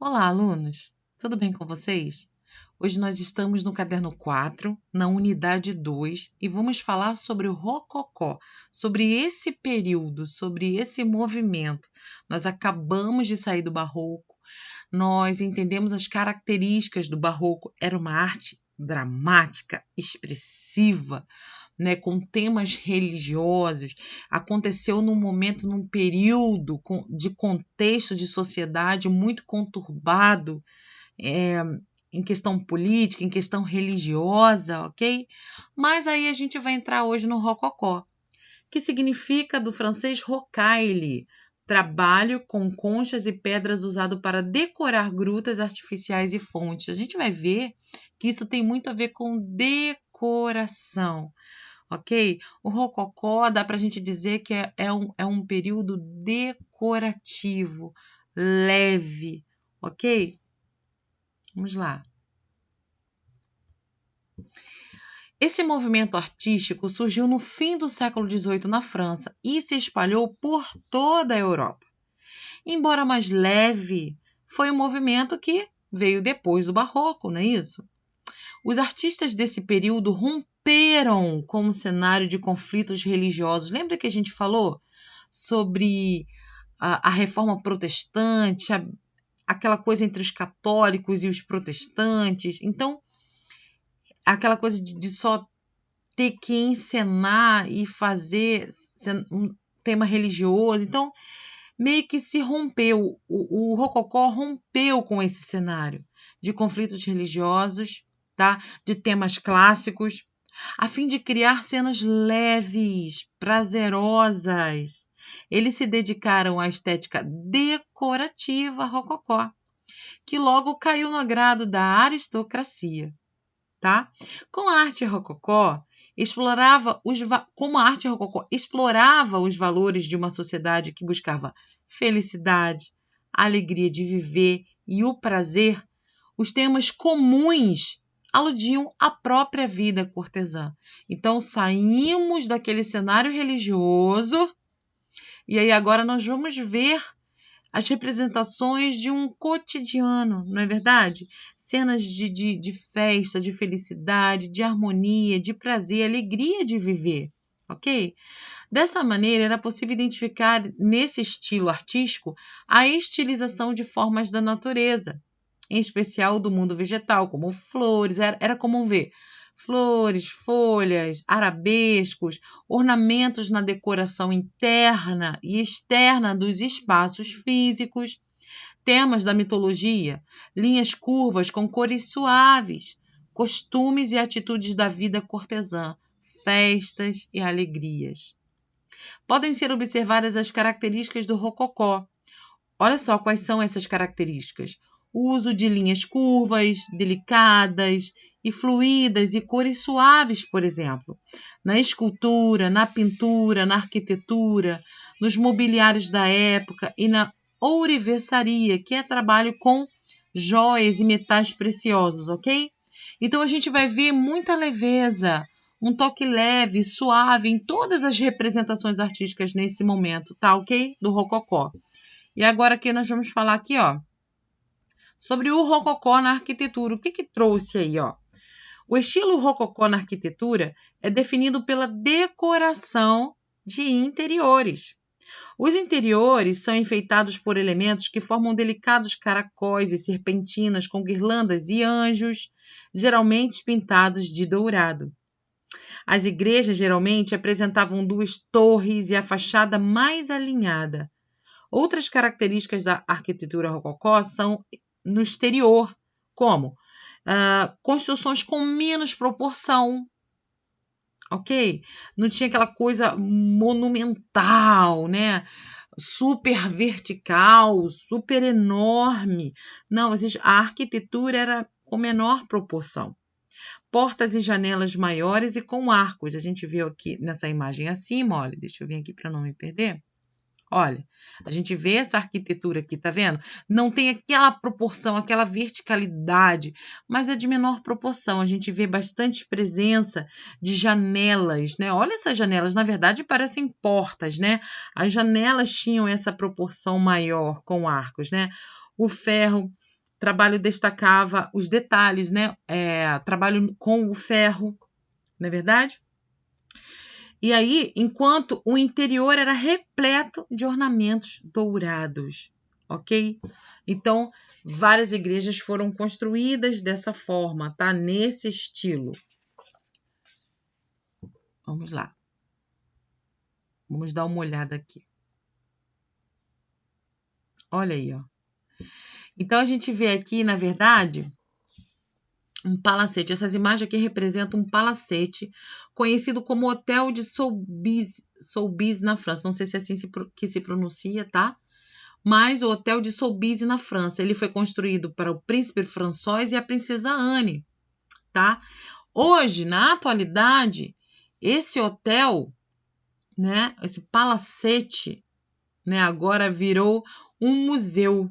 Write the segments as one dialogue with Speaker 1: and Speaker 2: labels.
Speaker 1: Olá, alunos! Tudo bem com vocês? Hoje nós estamos no caderno 4, na unidade 2, e vamos falar sobre o Rococó, sobre esse período, sobre esse movimento. Nós acabamos de sair do Barroco, nós entendemos as características do Barroco. Era uma arte dramática, expressiva, né, com temas religiosos. Aconteceu num momento, num período de contexto de sociedade muito conturbado, em questão política, em questão religiosa, ok? Mas aí a gente vai entrar hoje no rococó, que significa do francês rocaille, trabalho com conchas e pedras usado para decorar grutas artificiais e fontes. A gente vai ver que isso tem muito a ver com decoração, ok? O rococó dá para a gente dizer que é um período decorativo, leve, ok? Vamos lá. Esse movimento artístico surgiu no fim do século XVIII na França e se espalhou por toda a Europa. Embora mais leve, foi um movimento que veio depois do Barroco, não é isso? Os artistas desse período romperam com o cenário de conflitos religiosos. Lembra que a gente falou sobre a reforma protestante, aquela coisa entre os católicos e os protestantes? Então, aquela coisa de só ter que encenar e fazer um tema religioso. Então, meio que se rompeu, o rococó rompeu com esse cenário de conflitos religiosos, tá? De temas clássicos, a fim de criar cenas leves, prazerosas. Eles se dedicaram à estética decorativa rococó, que logo caiu no agrado da aristocracia, tá? Com a arte rococó, como a arte rococó explorava os valores de uma sociedade que buscava felicidade, alegria de viver e o prazer, os temas comuns aludiam à própria vida cortesã. Então, saímos daquele cenário religioso e aí agora nós vamos ver as representações de um cotidiano, não é verdade? Cenas de festa, de felicidade, de harmonia, de prazer, alegria de viver, ok? Dessa maneira, era possível identificar nesse estilo artístico a estilização de formas da natureza, em especial do mundo vegetal, como flores. Era comum ver flores, folhas, arabescos, ornamentos na decoração interna e externa dos espaços físicos, temas da mitologia, linhas curvas com cores suaves, costumes e atitudes da vida cortesã, festas e alegrias. Podem ser observadas as características do rococó. Olha só quais são essas características. O uso de linhas curvas, delicadas e fluídas e cores suaves, por exemplo, na escultura, na pintura, na arquitetura, nos mobiliários da época e na ourivesaria, que é trabalho com joias e metais preciosos, ok? Então a gente vai ver muita leveza, um toque leve, suave em todas as representações artísticas nesse momento, tá ok? Do rococó. E agora aqui nós vamos falar aqui, ó, sobre o rococó na arquitetura. O que trouxe aí, ó? O estilo rococó na arquitetura é definido pela decoração de interiores. Os interiores são enfeitados por elementos que formam delicados caracóis e serpentinas com guirlandas e anjos, geralmente pintados de dourado. As igrejas geralmente apresentavam duas torres e a fachada mais alinhada. Outras características da arquitetura rococó são no exterior, como construções com menos proporção, ok? Não tinha aquela coisa monumental, né? Super vertical, super enorme. Não, a arquitetura era com menor proporção. Portas e janelas maiores e com arcos. A gente viu aqui nessa imagem acima, olha, deixa eu vir aqui para não me perder. Olha, a gente vê essa arquitetura aqui, tá vendo? Não tem aquela proporção, aquela verticalidade, mas é de menor proporção. A gente vê bastante presença de janelas, né? Olha essas janelas, na verdade parecem portas, né? As janelas tinham essa proporção maior com arcos, né? O ferro, trabalho destacava os detalhes, né? Trabalho com o ferro, não é verdade? E aí, enquanto o interior era repleto de ornamentos dourados, ok? Então, várias igrejas foram construídas dessa forma, tá? Nesse estilo. Vamos lá. Vamos dar uma olhada aqui. Olha aí, ó. Então, a gente vê aqui, na verdade, um palacete. Essas imagens aqui representam um palacete conhecido como Hotel de Soubise na França. Não sei se é assim que se pronuncia, tá? Mas o Hotel de Soubise na França. Ele foi construído para o príncipe François e a princesa Anne, tá? Hoje, na atualidade, esse hotel, né, esse palacete, né, agora virou um museu,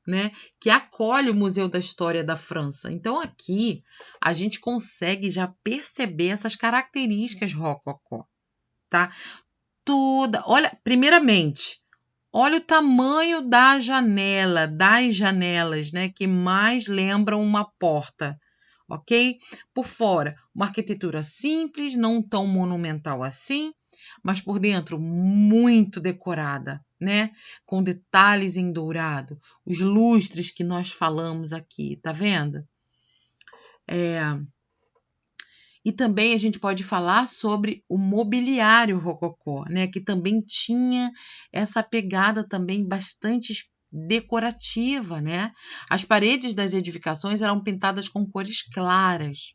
Speaker 1: né, que acolhe o Museu da História da França. Então aqui a gente consegue já perceber essas características rococó, tá? Olha, primeiramente, olha o tamanho da janela, das janelas, né, que mais lembram uma porta, ok? Por fora, uma arquitetura simples, não tão monumental assim, mas por dentro muito decorada, né? Com detalhes em dourado, os lustres que nós falamos aqui, tá vendo? E também a gente pode falar sobre o mobiliário rococó, né? Que também tinha essa pegada também bastante decorativa, né? As paredes das edificações eram pintadas com cores claras,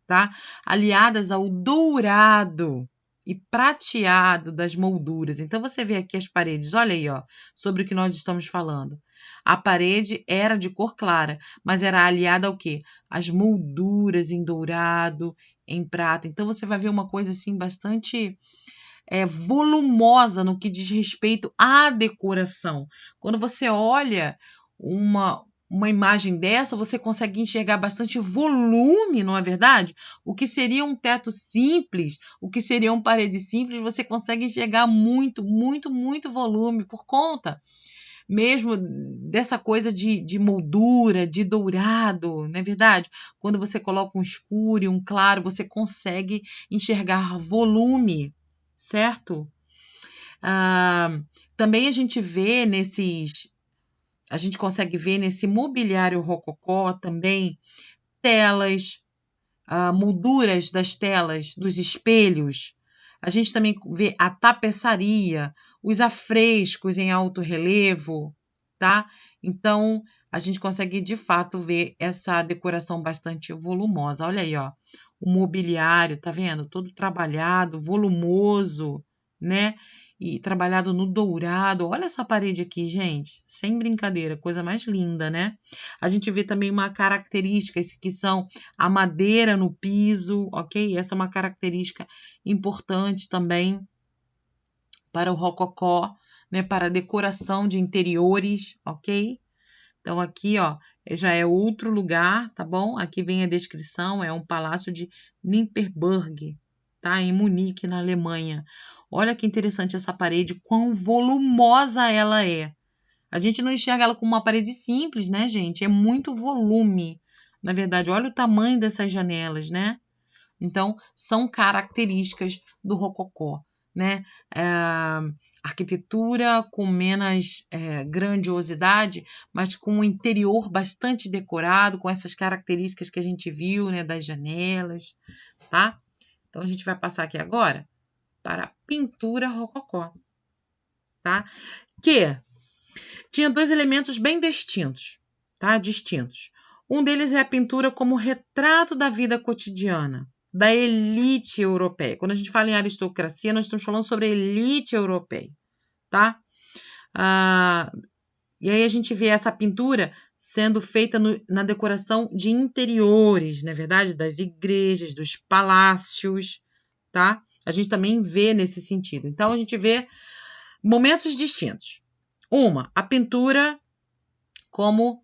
Speaker 1: tá? Aliadas ao dourado e prateado das molduras. Então você vê aqui as paredes, olha aí, ó, sobre o que nós estamos falando. A parede era de cor clara, mas era aliada ao quê? As molduras em dourado, em prata. Então você vai ver uma coisa assim bastante volumosa no que diz respeito à decoração. Quando você olha uma imagem dessa, você consegue enxergar bastante volume, não é verdade? O que seria um teto simples, o que seria uma parede simples, você consegue enxergar muito, muito, muito volume por conta mesmo dessa coisa de moldura, de dourado, não é verdade? Quando você coloca um escuro e um claro, você consegue enxergar volume, certo? Também a gente consegue ver nesse mobiliário rococó também telas, molduras das telas, dos espelhos. A gente também vê a tapeçaria, os afrescos em alto relevo, tá? Então, a gente consegue de fato ver essa decoração bastante volumosa. Olha aí, ó, o mobiliário, tá vendo? Todo trabalhado, volumoso, né? E trabalhado no dourado. Olha essa parede aqui, gente, sem brincadeira, coisa mais linda, né? A gente vê também uma característica que são a madeira no piso, ok? Essa é uma característica importante também para o rococó, né? Para a decoração de interiores, ok? Então aqui, ó, já é outro lugar, tá bom? Aqui vem a descrição, é um palácio de Nymphenburg, tá? Em Munique, na Alemanha. Olha que interessante essa parede, quão volumosa ela é. A gente não enxerga ela como uma parede simples, né, gente? É muito volume. Na verdade, olha o tamanho dessas janelas, né? Então, são características do rococó, né? Arquitetura com menos grandiosidade, mas com um interior bastante decorado, com essas características que a gente viu, né, das janelas, tá? Então, a gente vai passar aqui agora para a pintura rococó, tá? Que tinha dois elementos bem distintos, tá? Distintos. Um deles é a pintura como retrato da vida cotidiana da elite europeia. Quando a gente fala em aristocracia, nós estamos falando sobre a elite europeia, tá? E aí a gente vê essa pintura sendo feita na decoração de interiores, na verdade, das igrejas, dos palácios, tá? A gente também vê nesse sentido. Então, a gente vê Momentos distintos. A pintura como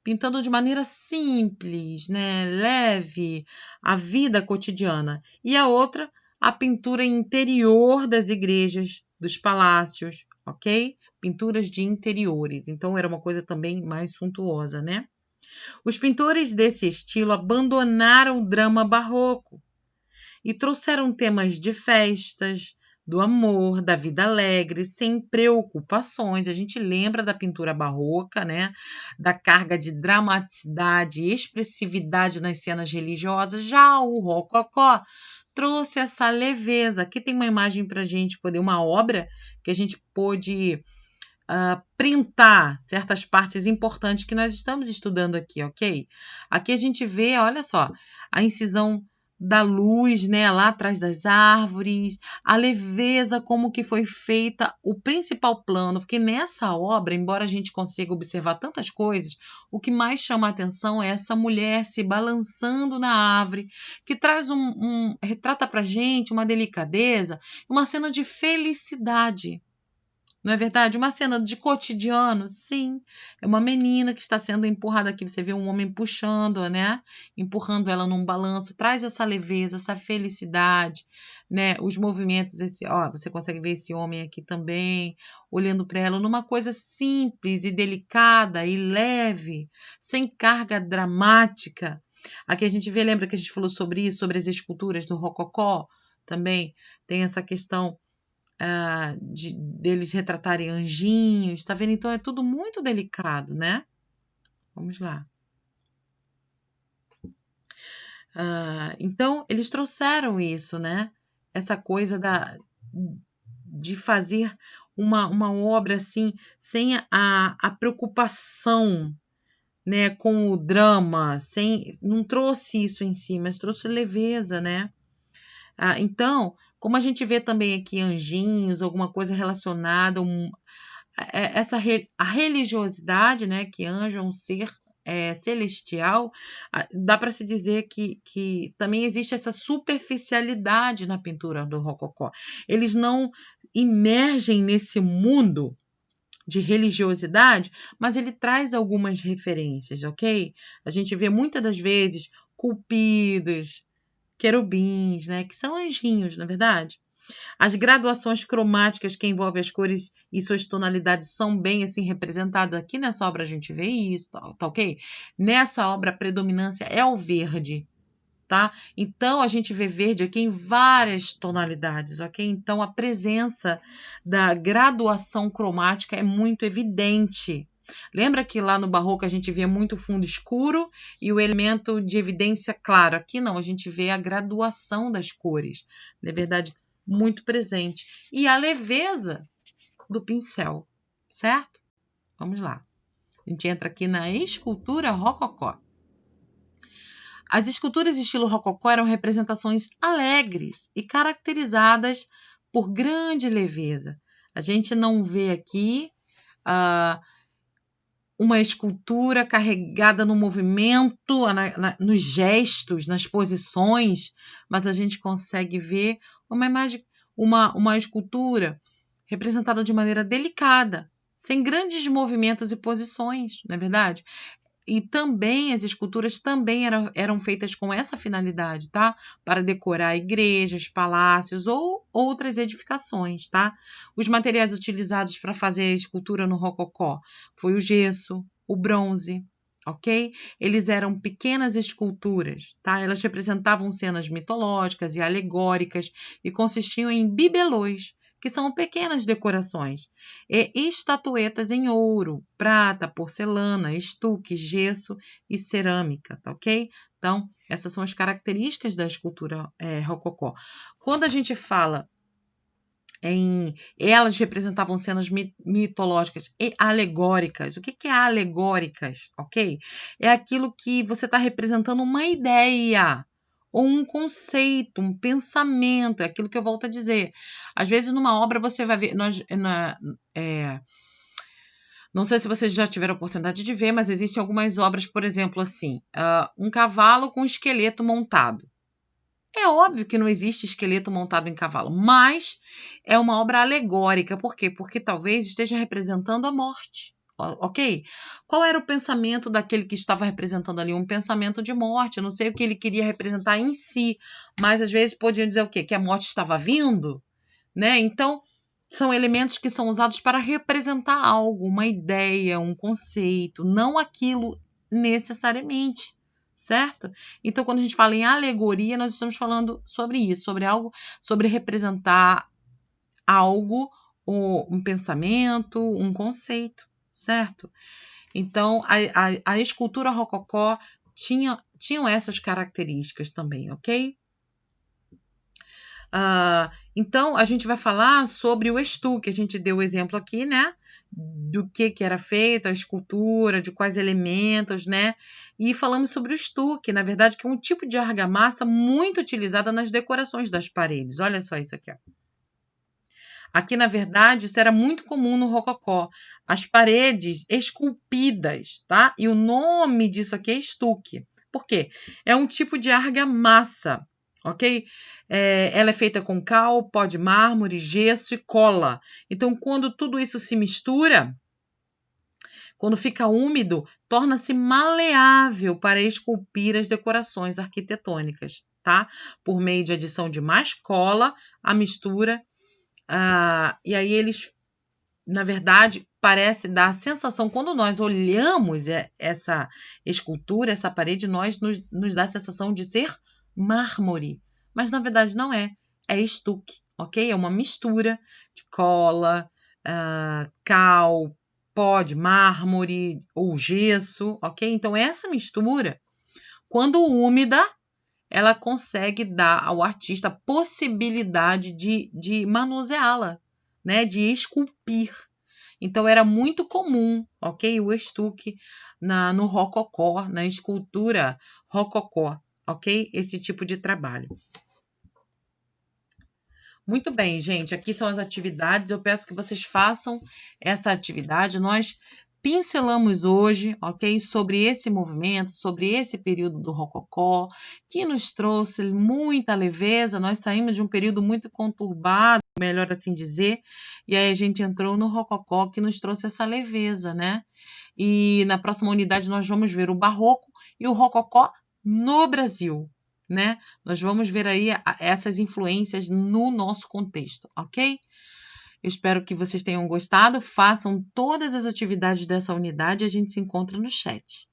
Speaker 1: pintando de maneira simples, né, leve, a vida cotidiana. E a outra, a pintura interior das igrejas, dos palácios, ok? Pinturas de interiores. Então, era uma coisa também mais suntuosa, né? Os pintores desse estilo abandonaram o drama barroco e trouxeram temas de festas, do amor, da vida alegre, sem preocupações. A gente lembra da pintura barroca, né? Da carga de dramaticidade e expressividade nas cenas religiosas. Já o rococó trouxe essa leveza. Aqui tem uma imagem para a gente poder, uma obra que a gente pôde printar certas partes importantes que nós estamos estudando aqui, ok? Aqui a gente vê, olha só, a incisão da luz, né, lá atrás das árvores, a leveza como que foi feita o principal plano, porque nessa obra, embora a gente consiga observar tantas coisas, o que mais chama a atenção é essa mulher se balançando na árvore, que traz retrata pra gente uma delicadeza, uma cena de felicidade. Não é verdade? Uma cena de cotidiano, sim. É uma menina que está sendo empurrada aqui. Você vê um homem puxando, né? Empurrando ela num balanço. Traz essa leveza, essa felicidade, né? Os movimentos, você consegue ver esse homem aqui também, olhando para ela numa coisa simples e delicada e leve, sem carga dramática. Aqui a gente vê, lembra que a gente falou sobre isso, sobre as esculturas do Rococó? Também tem essa questão deles retratarem anjinhos, tá vendo? Então é tudo muito delicado, né? Vamos lá. Então eles trouxeram isso, né? Essa coisa de fazer uma obra assim, sem a preocupação, né, com o drama, não trouxe isso em si, mas trouxe leveza, né? Então, como a gente vê também aqui anjinhos, alguma coisa relacionada a religiosidade, né, que anjo é um ser celestial, dá para se dizer que também existe essa superficialidade na pintura do Rococó. Eles não imergem nesse mundo de religiosidade, mas ele traz algumas referências, ok? A gente vê muitas das vezes cupidos, querubins, né, que são anjinhos, na verdade. As graduações cromáticas que envolvem as cores e suas tonalidades são bem assim representadas. Aqui nessa obra a gente vê isso, tá ok? Nessa obra a predominância é o verde, tá? Então a gente vê verde aqui em várias tonalidades, ok? Então a presença da graduação cromática é muito evidente. Lembra que lá no barroco a gente vê muito fundo escuro e o elemento de evidência claro? Aqui não, a gente vê a graduação das cores, na verdade, muito presente. E a leveza do pincel, certo? Vamos lá. A gente entra aqui na escultura rococó. As esculturas de estilo rococó eram representações alegres e caracterizadas por grande leveza. A gente não vê aqui uma escultura carregada no movimento, nos gestos, nas posições, mas a gente consegue ver uma imagem, uma escultura representada de maneira delicada, sem grandes movimentos e posições, não é verdade? E também as esculturas também eram feitas com essa finalidade, tá? Para decorar igrejas, palácios ou outras edificações, tá? Os materiais utilizados para fazer a escultura no rococó foi o gesso, o bronze, ok? Eles eram pequenas esculturas, tá? Elas representavam cenas mitológicas e alegóricas e consistiam em bibelôs, que são pequenas decorações, e estatuetas em ouro, prata, porcelana, estuque, gesso e cerâmica, tá ok? Então, essas são as características da escultura rococó. Quando a gente fala elas representavam cenas mitológicas e alegóricas. O que é alegóricas, ok? É aquilo que você está representando uma ideia, ou um conceito, um pensamento, é aquilo que eu volto a dizer. Às vezes, numa obra, você vai ver. Não sei se vocês já tiveram a oportunidade de ver, mas existem algumas obras, por exemplo, assim, um cavalo com um esqueleto montado. É óbvio que não existe esqueleto montado em cavalo, mas é uma obra alegórica. Por quê? Porque talvez esteja representando a morte. Ok? Qual era o pensamento daquele que estava representando ali? Um pensamento de morte. Eu não sei o que ele queria representar em si, mas às vezes podiam dizer o quê? Que a morte estava vindo, né? Então, são elementos que são usados para representar algo, uma ideia, um conceito, não aquilo necessariamente, certo? Então, quando a gente fala em alegoria, nós estamos falando sobre isso, sobre algo, sobre representar algo, um pensamento, um conceito, certo? Então, a escultura rococó tinham essas características também, ok? Então, a gente vai falar sobre o estuque. A gente deu o exemplo aqui, né? Do que era feito, a escultura, de quais elementos, né? E falamos sobre o estuque, na verdade, que é um tipo de argamassa muito utilizada nas decorações das paredes. Olha só isso aqui, ó. Aqui, na verdade, isso era muito comum no rococó. As paredes esculpidas, tá? E o nome disso aqui é estuque. Por quê? É um tipo de argamassa, ok? Ela é feita com cal, pó de mármore, gesso e cola. Então, quando tudo isso se mistura, quando fica úmido, torna-se maleável para esculpir as decorações arquitetônicas, tá? Por meio de adição de mais cola, a mistura. E aí eles, na verdade, parece dar a sensação, quando nós olhamos essa escultura, essa parede, nos dá a sensação de ser mármore. Mas, na verdade, não é. É estuque, ok? É uma mistura de cola, cal, pó de mármore ou gesso, ok? Então, essa mistura, quando úmida, ela consegue dar ao artista a possibilidade de manuseá-la, né? De esculpir. Então, era muito comum, ok? O estuque no rococó, na escultura rococó, ok? Esse tipo de trabalho. Muito bem, gente. Aqui são as atividades. Eu peço que vocês façam essa atividade. Nós pincelamos hoje, ok, sobre esse movimento, sobre esse período do rococó, que nos trouxe muita leveza. Nós saímos de um período muito conturbado, melhor assim dizer, e aí a gente entrou no rococó, que nos trouxe essa leveza, né? E na próxima unidade nós vamos ver o barroco e o rococó no Brasil, né? Nós vamos ver aí essas influências no nosso contexto, ok? Eu espero que vocês tenham gostado. Façam todas as atividades dessa unidade e a gente se encontra no chat.